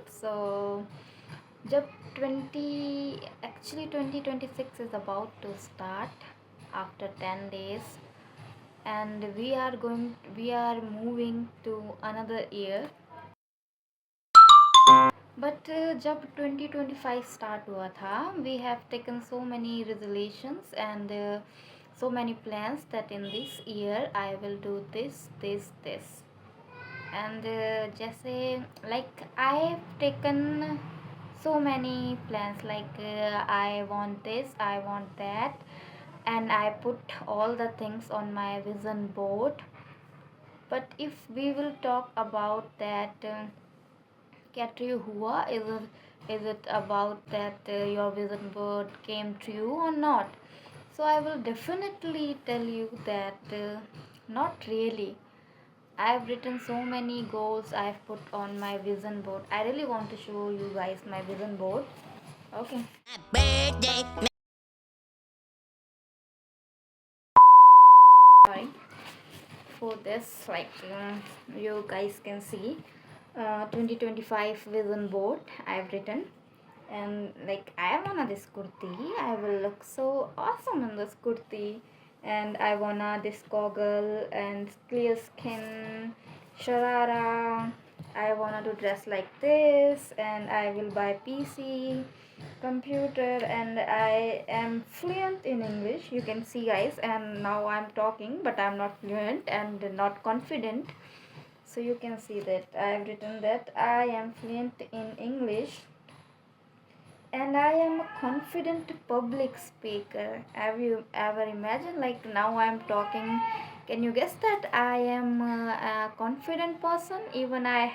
So जब 2026 is about to start after 10 days, and we are moving to another year. But जब 2025 start हुआ था, we have taken so many resolutions and so many plans that in this year I will do this, and जैसे like I've taken so many plans, like I want this, I want that, and I put all the things on my vision board. But if we will talk about that, क्या true हुआ, is it about that your vision board came true or not? So I will definitely tell you that not really. I've written so many goals I've put on my vision board. I really want to show you guys my vision board. Okay. Sorry for this, like you guys can see 2025 vision board I've written. And like I wanna this kurti, I will look so awesome in this kurti, and I wanna this goggle and clear skin sharara. I wanna to dress like this, and I will buy PC computer, and I am fluent in English, you can see guys, and now I'm talking but I'm not fluent and not confident. So you can see that I have written that I am fluent in English, and I am a confident public speaker. Have you ever imagined, like now I am talking? Can you guess that I am a confident person? Even I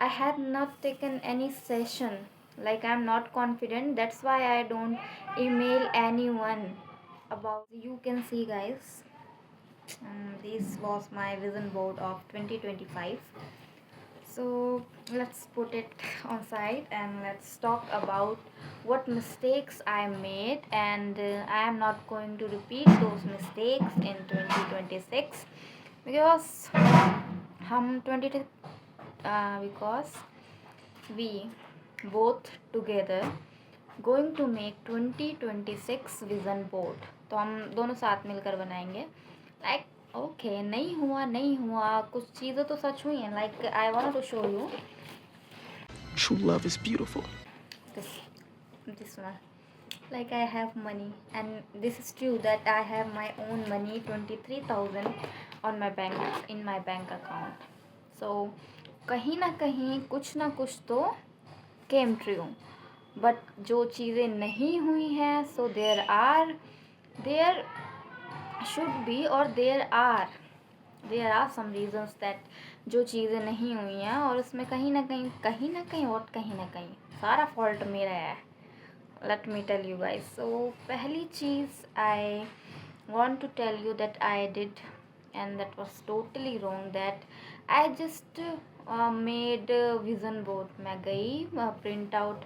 had not taken any session. Like I'm not confident. That's why I don't email anyone about. You can see, guys. This was my vision board of 2025. So let's put it on side and let's talk about what mistakes I made, and I am not going to repeat those mistakes in 2026 because because we both together going to make 2026 vision board. तो हम दोनों साथ मिलकर बनाएंगे. Like okay नहीं हुआ, कुछ चीज़ें तो सच हुई हैं. Like I want to show you True love is beautiful. this one. Like I have money, and this is true that I have my own money, 23,000 on my bank, in my bank account. So कहीं ना कहीं कुछ ना कुछ तो came true. But जो चीज़ें नहीं हुई हैं, so there should be, or there are some reasons that जो चीज़ें नहीं हुई हैं, और उसमें कहीं ना कहीं और कहीं ना कहीं सारा फॉल्ट मेरा है. Let me tell you guys. So पहली चीज़ आई want to tell you that I did, and that was totally wrong, that I just made vision board. मैं गई print out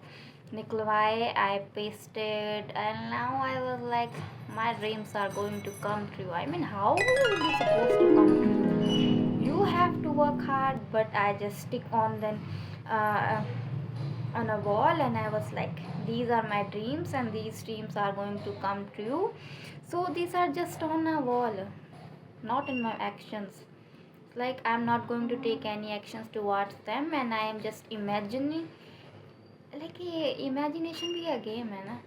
निकलवाए, I pasted, and now I was like, my dreams are going to come true. I mean, how will it be supposed to come true? You have to work hard, but I just stick on then uh, on a wall, and I was like, these are my dreams and these dreams are going to come true. So these are just on a wall, not in my actions. Like I'm not going to take any actions towards them, and I am just imagining. Like ये imagination भी a game है ना.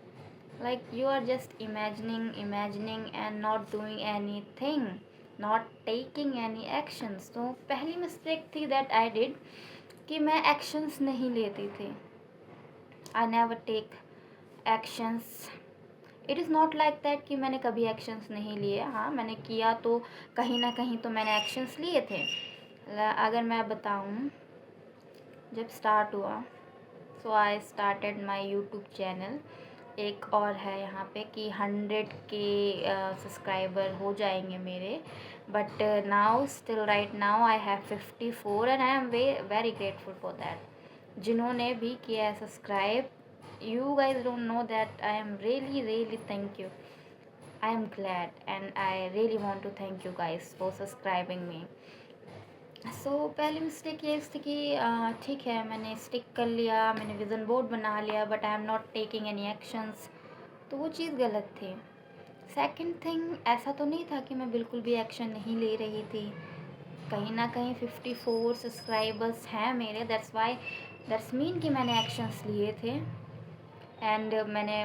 Like you are just imagining and not doing anything, not taking any actions. तो पहली mistake थी that I did कि मैं actions नहीं लेती थी. I never take actions. It is not like that कि मैंने कभी एक्शंस नहीं लिए. हाँ, मैंने किया तो कहीं ना कहीं तो मैंने एक्शंस लिए थे. अगर मैं बताऊँ, जब स्टार्ट हुआ, so I started my YouTube channel. एक और है यहाँ पे कि 100 के सब्सक्राइबर हो जाएंगे मेरे, but now still right now I have 54, and I am very grateful for that. जिन्होंने भी किया है subscribe, you guys don't know that I am really thank you. I am glad, and I really want to thank you guys for subscribing me. पहली mistake ये थी कि ठीक है, मैंने स्टिक कर लिया, मैंने विज़न बोर्ड बना लिया, but I am not taking any actions, तो वो चीज़ गलत थी। सेकंड थिंग, ऐसा तो नहीं था कि मैं बिल्कुल भी एक्शन नहीं ले रही थी। कहीं ना कहीं 54 सब्सक्राइबर्स हैं मेरे, दैट्स मीन कि मैंने एक्शंस लिए थे। एंड मैंने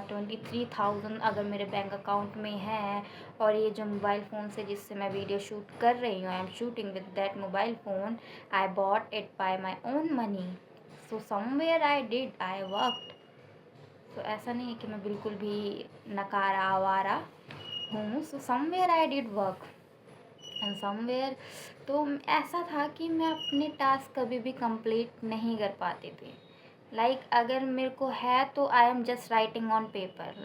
23,000 अगर मेरे बैंक अकाउंट में है, और ये जो मोबाइल फ़ोन से जिससे मैं वीडियो शूट कर रही हूँ, I am shooting with that mobile phone, I bought it by my own money. So somewhere I worked. तो ऐसा नहीं है कि मैं बिल्कुल भी नकारा आवारा हूँ। So somewhere I did work and somewhere. तो ऐसा था कि मैं अपने टास्क कभी भी कंप्लीट नहीं कर पाती थी। अगर मेरे को है तो I am just writing on paper,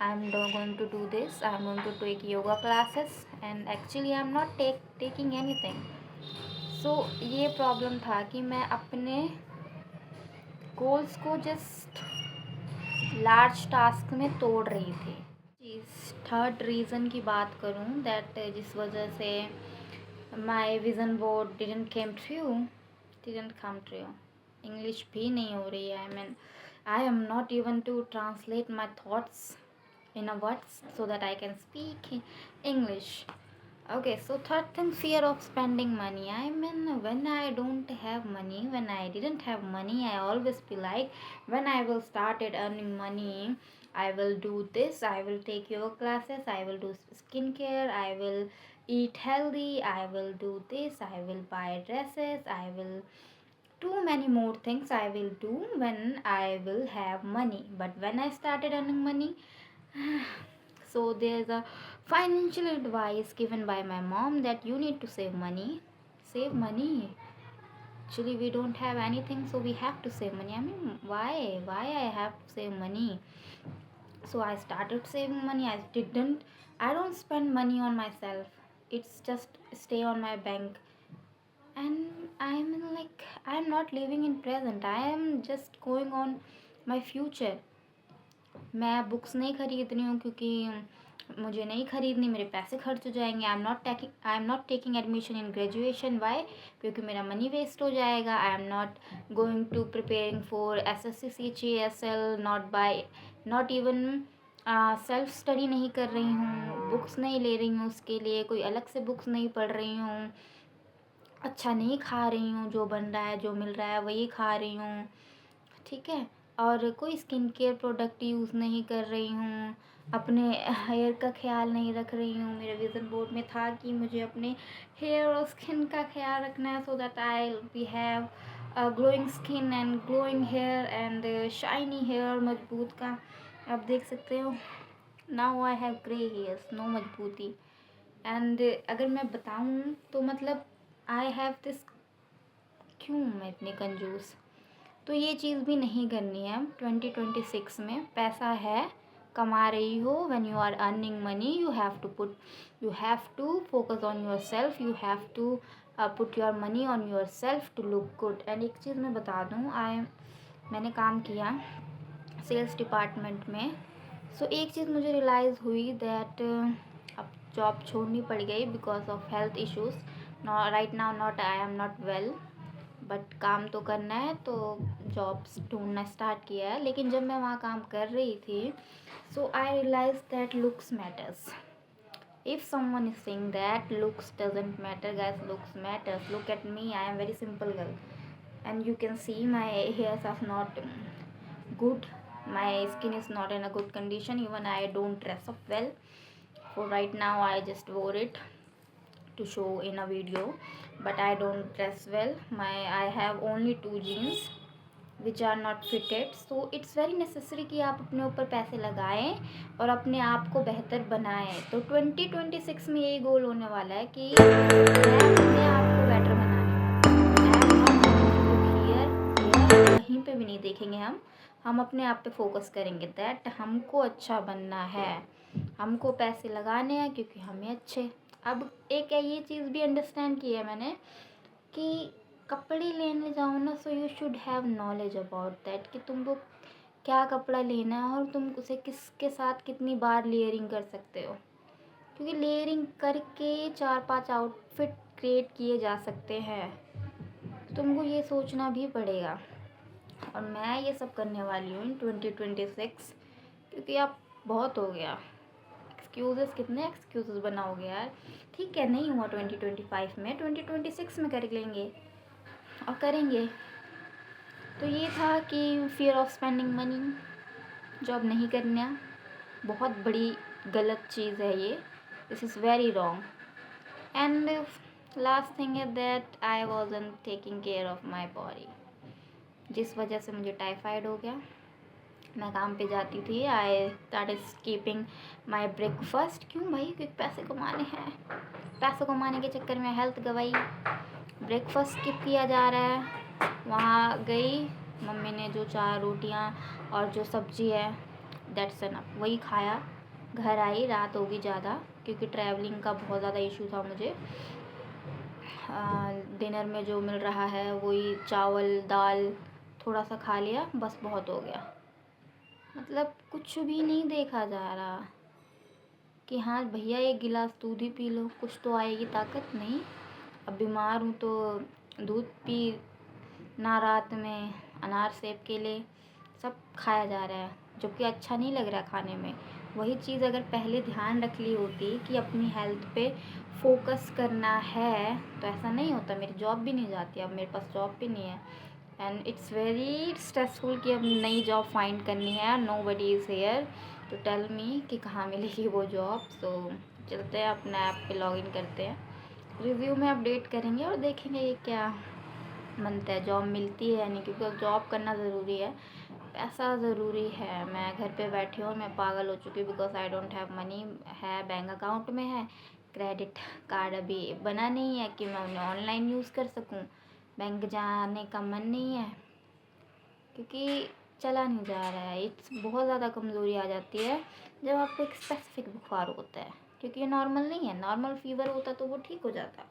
I am going to do this, I am going to take yoga classes, and actually I am not taking anything. So ये प्रॉब्लम था कि मैं अपने गोल्स को जस्ट लार्ज टास्क में तोड़ रही थी। इस थर्ड रीज़न की बात करूं, दैट जिस वजह से my vision board didn't come true. English भी नहीं हो रही है। I am not even to translate my thoughts in a words so that I can speak English. Okay, so third thing, fear of spending money. When I don't have money, when I didn't have money, I always be like, when I will started earning money, I will do this, I will take yoga classes, I will do skincare, I will eat healthy, I will do this, I will buy dresses, I will too many more things I will do when I will have money. But when I started earning money, so there's a financial advice given by my mom that you need to save money. Save money. Actually, we don't have anything, so we have to save money. Why I have to save money? So I started saving money. I don't spend money on myself. It's just stay on my bank. And I'm not living in present. I am just going on my future. मैं books नहीं खरीद रही हूँ क्योंकि मुझे नहीं खरीदनी, मेरे पैसे खर्च हो जाएंगे। I am not taking admission in graduation. Why? क्योंकि मेरा मनी वेस्ट हो जाएगा। I am not going to preparing for SSC CHSL, not even self study नहीं कर रही हूँ, बुक्स नहीं ले रही हूँ उसके लिए, कोई अलग से बुक्स नहीं पढ़ रही हूँ, अच्छा नहीं खा रही हूँ, जो बन रहा है जो मिल रहा है वही खा रही हूँ, ठीक है। और कोई स्किन केयर प्रोडक्ट यूज़ नहीं कर रही हूँ, अपने हेयर का ख्याल नहीं रख रही हूँ। मेरे विज़न बोर्ड में था कि मुझे अपने हेयर और स्किन का ख्याल रखना है, so that I we have glowing skin and glowing hair and shiny hair, मजबूत का। आप देख सकते हो, now I have grey hairs, no मजबूती। एंड अगर मैं बताऊँ तो मतलब आई हैव दिस, क्यों मैं इतनी कंजूस। तो ये चीज़ भी नहीं करनी है 2026 में। पैसा है, कमा रही हो, when you are earning money you have to focus on your self, you have to put your money on your self to look good. And एक चीज़ मैं बता दूँ, मैंने काम किया सेल्स डिपार्टमेंट में। सो एक चीज़ मुझे रियलाइज़ हुई दैट अब जॉब छोड़नी पड़ गई because of health issues. Right now not, I am not well, but काम तो करना है, तो जॉब्स ढूंढना स्टार्ट किया है। लेकिन जब मैं वहाँ काम कर रही थी, so I realise that looks matters. If someone is saying that looks doesn't matter, guys looks matters. Look at me, I am very simple girl and you can see my hairs are not good, my skin is not in a good condition, even I don't dress up well. For right now I just wore it to show in a video, but I don't dress well. I have only 2 jeans which are not fitted, so it's very necessary कि आप अपने ऊपर पैसे लगाएं और अपने आप को बेहतर बनाएं। तो 2026 में यही गोल होने वाला है कि मैं अपने आप को बेटर बनाने, कहीं पे भी नहीं देखेंगे हम अपने आप पे फोकस करेंगे दैट हमको अच्छा बनना है, हमको पैसे लगाने हैं क्योंकि हमें अच्छे। अब एक ये चीज़ भी अंडरस्टैंड की है मैंने कि कपड़े लेने जाओ ना, so you should have knowledge about that कि तुमको क्या कपड़ा लेना है और तुम उसे किसके साथ कितनी बार लेयरिंग कर सकते हो। क्योंकि लेयरिंग करके 4-5 आउटफिट क्रिएट किए जा सकते हैं, तुमको ये सोचना भी पड़ेगा। और मैं ये सब करने वाली हूँ इन 2026, क्योंकि अब बहुत हो गया। एक्सक्यूज़ेस, कितने एक्सक्यूज़ेस बनाओगे यार। ठीक है, नहीं हुआ 2025 में, 2026 में कर लेंगे और करेंगे। तो ये था कि फियर ऑफ स्पेंडिंग मनी, जो अब नहीं करना, बहुत बड़ी गलत चीज़ है ये। This is very wrong. And last thing is that I wasn't taking care of my body, जिस वजह से मुझे टाइफाइड हो गया। मैं काम पे जाती थी, I started skipping my breakfast. क्यों भाई? क्योंकि पैसे कमाने हैं, पैसे कमाने के चक्कर में हेल्थ गवाई, ब्रेकफास्ट स्किप किया जा रहा है। वहाँ गई, मम्मी ने जो 4 रोटियाँ और जो सब्ज़ी है दैट्स एनफ, वही खाया। घर आई, रात होगी ज़्यादा, क्योंकि ट्रैवलिंग का बहुत ज़्यादा इशू था मुझे। डिनर में जो मिल रहा है वही चावल दाल थोड़ा सा खा लिया, बस बहुत हो गया। मतलब कुछ भी नहीं देखा जा रहा कि हाँ भैया एक गिलास दूध ही पी लो, कुछ तो आएगी ताकत। नहीं, अब बीमार हूँ तो दूध पी ना, रात में अनार सेब केले सब खाया जा रहा है, जो कि अच्छा नहीं लग रहा खाने में। वही चीज़ अगर पहले ध्यान रख ली होती कि अपनी हेल्थ पे फोकस करना है, तो ऐसा नहीं होता। मेरी जॉब भी नहीं जाती, अब मेरे पास जॉब भी नहीं है, एंड इट्स वेरी स्ट्रेसफुल कि अब नई जॉब फाइंड करनी है। Nobody is here to tell me कि कहाँ मिलेगी वो जॉब। सो चलते हैं, अपना ऐप पे लॉगिन करते हैं, रिव्यू में अपडेट करेंगे और देखेंगे ये क्या बनता है, जॉब मिलती है या नहीं। क्योंकि अब जॉब करना ज़रूरी है, पैसा ज़रूरी है। मैं घर पे बैठी हूँ, मैं पागल हो चुकी हूँ, because I don't have money. है बैंक अकाउंट में है, क्रेडिट कार्ड अभी बना नहीं है कि मैं उन्हें ऑनलाइन यूज़ कर सकूँ। बैंक जाने का मन नहीं है, क्योंकि चला नहीं जा रहा है। इट्स बहुत ज़्यादा कमज़ोरी आ जाती है जब आपको एक स्पेसिफिक बुखार होता है, क्योंकि ये नॉर्मल नहीं है। नॉर्मल फीवर होता तो वो ठीक हो जाता,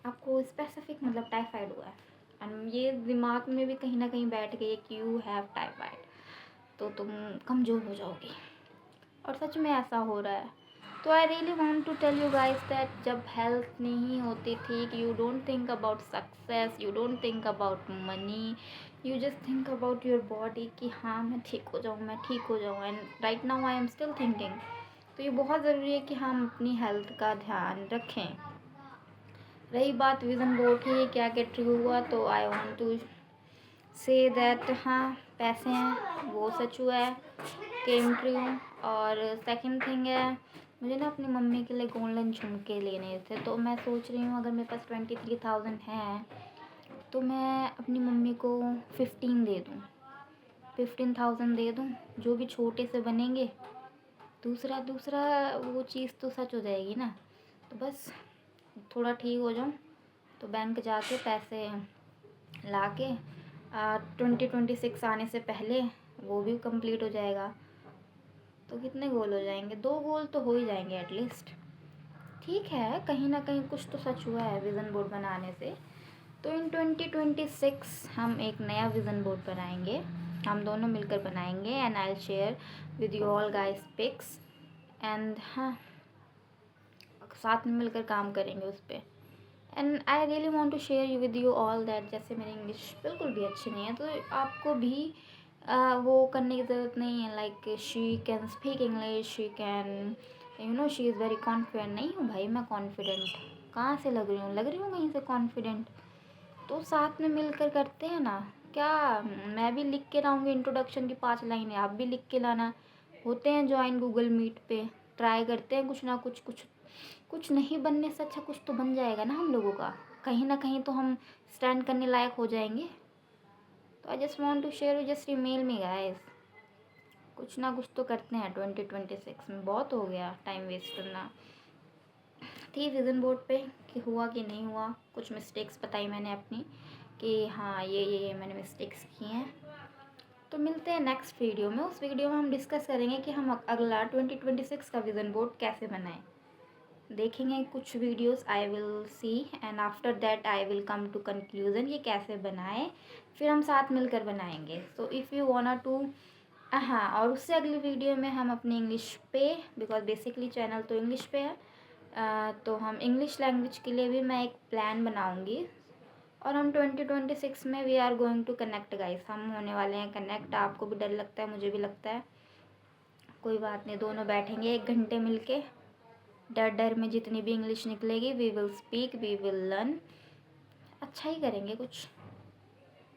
आपको स्पेसिफिक मतलब टाइफाइड हुआ है, एंड ये दिमाग में भी कहीं ना कहीं बैठ गई है कि यू हैव टाइफाइड, तो तुम कमज़ोर हो जाओगी। और सच में ऐसा हो रहा है। तो I really want to tell you guys that जब हेल्थ नहीं होती थी कि you don't think about success, you don't think about money, you just think about your body कि हाँ मैं ठीक हो जाऊँ, मैं ठीक हो जाऊँ। And right now I am still thinking. तो ये बहुत ज़रूरी है कि हम अपनी हेल्थ का ध्यान रखें। रही बात विज़न बोर्ड की, क्या क्या ट्रू हुआ, तो I want to say that हाँ पैसे हैं, वो सच हुआ है, केम ट्रू। और सेकंड थिंग है, मुझे ना अपनी मम्मी के लिए गोल्डन झुमके लेने थे, तो मैं सोच रही हूँ अगर मेरे पास 23,000 है तो मैं अपनी मम्मी को 15 दे दूँ, 15,000 दे दूँ, जो भी छोटे से बनेंगे। दूसरा वो चीज़ तो सच हो जाएगी ना। तो बस थोड़ा ठीक हो जाऊँ तो बैंक जाके पैसे ला के 2026 आने से पहले वो भी कंप्लीट हो जाएगा। तो कितने गोल हो जाएंगे? 2 गोल तो हो ही जाएंगे एटलीस्ट। ठीक है, कहीं ना कहीं कुछ तो सच हुआ है विज़न बोर्ड बनाने से। तो इन 2026 हम एक नया विज़न बोर्ड बनाएंगे, हम दोनों मिलकर बनाएंगे, and I will share with you all guys pics. And हाँ, साथ में मिलकर काम करेंगे उस पर। And I really want to share you with you all that, जैसे मेरी इंग्लिश बिल्कुल भी अच्छी नहीं है, तो आपको भी वो करने की ज़रूरत नहीं है। Like she can speak English, she can she is very confident. नहीं हूँ भाई मैं कॉन्फिडेंट, कहाँ से लग रही हूँ कहीं से कॉन्फिडेंट। तो साथ में मिलकर करते हैं ना। क्या मैं भी लिख के लाऊंगी इंट्रोडक्शन की 5 लाइनें, आप भी लिख के लाना। होते हैं ज्वाइन गूगल मीट पे, ट्राई करते हैं कुछ ना कुछ। कुछ नहीं बनने से अच्छा कुछ तो बन जाएगा ना हम लोगों का, कहीं ना कहीं तो हम स्टैंड करने लायक हो जाएंगे। तो I just want to share, you just email me guys. कुछ ना कुछ तो करते हैं 2026 में, बहुत हो गया टाइम वेस्ट करना। थी विज़न बोर्ड पे कि हुआ कि नहीं हुआ, कुछ मिस्टेक्स बताई मैंने अपनी कि हाँ ये मैंने मिस्टेक्स की हैं। तो मिलते हैं नेक्स्ट वीडियो में। उस वीडियो में हम डिस्कस करेंगे कि हम अगला 2026 का विज़न बोर्ड कैसे बनाएं। देखेंगे कुछ videos I will see, and after that I will come to conclusion कि कैसे बनाएं, फिर हम साथ मिलकर बनाएंगे। So if you want to हाँ, और उससे अगली वीडियो में हम अपनी इंग्लिश पे, बिकॉज बेसिकली चैनल तो इंग्लिश पे है, तो हम इंग्लिश लैंग्वेज के लिए भी मैं एक प्लान बनाऊंगी। और हम 2026 में we are going to connect guys, हम होने वाले हैं कनेक्ट। आपको भी डर लगता है, मुझे भी लगता है, कोई बात नहीं, दोनों बैठेंगे 1 घंटे मिलके। डर डर में जितनी भी इंग्लिश निकलेगी we will speak, we will learn, अच्छा ही करेंगे कुछ,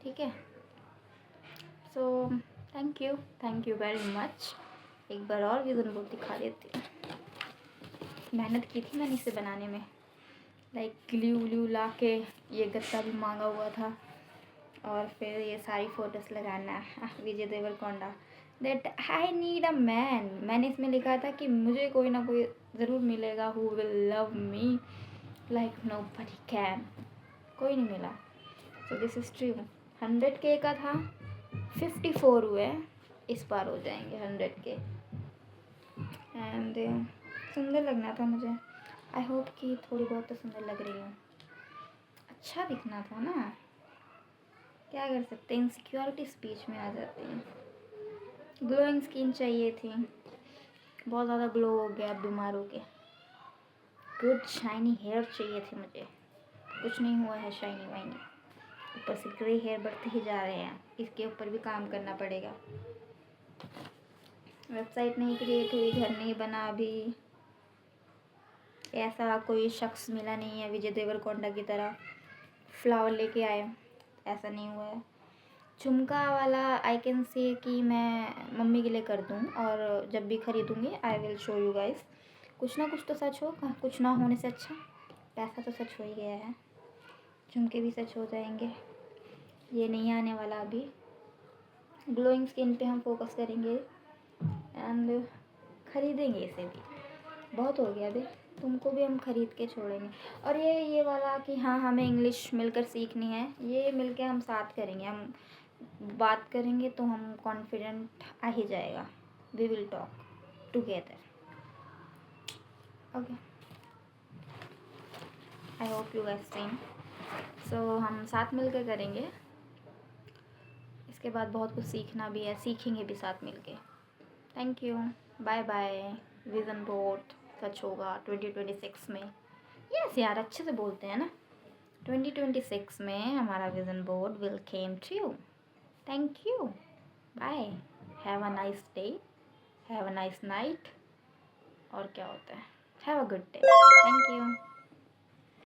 ठीक है। So thank you very much. एक बार और विजन बोर्ड दिखा देती हूँ। मेहनत की थी मैंने इसे बनाने में, लाइक ग्लू व्लू ला के, ये गत्ता भी मांगा हुआ था, और फिर ये सारी फ़ोटोज़ लगाना। Vijay Deverakonda, that I need a man. मैंने इसमें लिखा था कि मुझे कोई ना कोई ज़रूर मिलेगा who will love me like nobody can. कोई नहीं मिला। So this is true. 100K का था, 54 हुए, इस बार हो जाएंगे 100K। एंड सुंदर लगना था मुझे। आई होप कि थोड़ी बहुत तो सुंदर लग रही हूँ, अच्छा दिखना था ना, क्या कर सकते हैं, इनसिक्योरिटी स्पीच में आ जाती है। ग्लोइंग स्किन चाहिए थी, बहुत ज़्यादा ग्लो हो गया बीमार हो के। गुड शाइनी हेयर चाहिए थे मुझे, कुछ नहीं हुआ है शाइनी वाइनी। ऊपर से ग्रे हेयर बढ़ते ही जा रहे हैं, इसके ऊपर भी काम करना पड़ेगा। वेबसाइट नहीं क्रिएट हुई, घर नहीं बना अभी, ऐसा कोई शख्स मिला नहीं है विजय देवरकोंडा की तरह फ्लावर लेके आए, ऐसा नहीं हुआ है। झुमका वाला आई कैन से कि मैं मम्मी के लिए कर दूँ, और जब भी ख़रीदूँगी I will show you guys. कुछ ना कुछ तो सच हो, कुछ ना होने से अच्छा, पैसा तो सच हो ही गया है, झुमके भी सच हो जाएंगे। ये नहीं आने वाला अभी, ग्लोइंग स्किन पे हम फोकस करेंगे एंड ख़रीदेंगे इसे भी, बहुत हो गया अभी, तुमको भी हम ख़रीद के छोड़ेंगे। और ये वाला कि हाँ हमें इंग्लिश मिलकर सीखनी है, ये मिलके हम साथ करेंगे, हम बात करेंगे तो हम कॉन्फिडेंट आ ही जाएगा। We will talk together, okay. I hope you guys same. So हम साथ मिलकर करेंगे, इसके बाद बहुत कुछ सीखना भी है, सीखेंगे भी साथ मिलके। Thank you, bye bye. Vision board सच होगा 2026 में। यस यार, अच्छे से बोलते हैं ना। 2026 में हमारा vision board will came true. Thank you, bye, have a nice day, have a nice night, और क्या होता है, have a good day, thank you.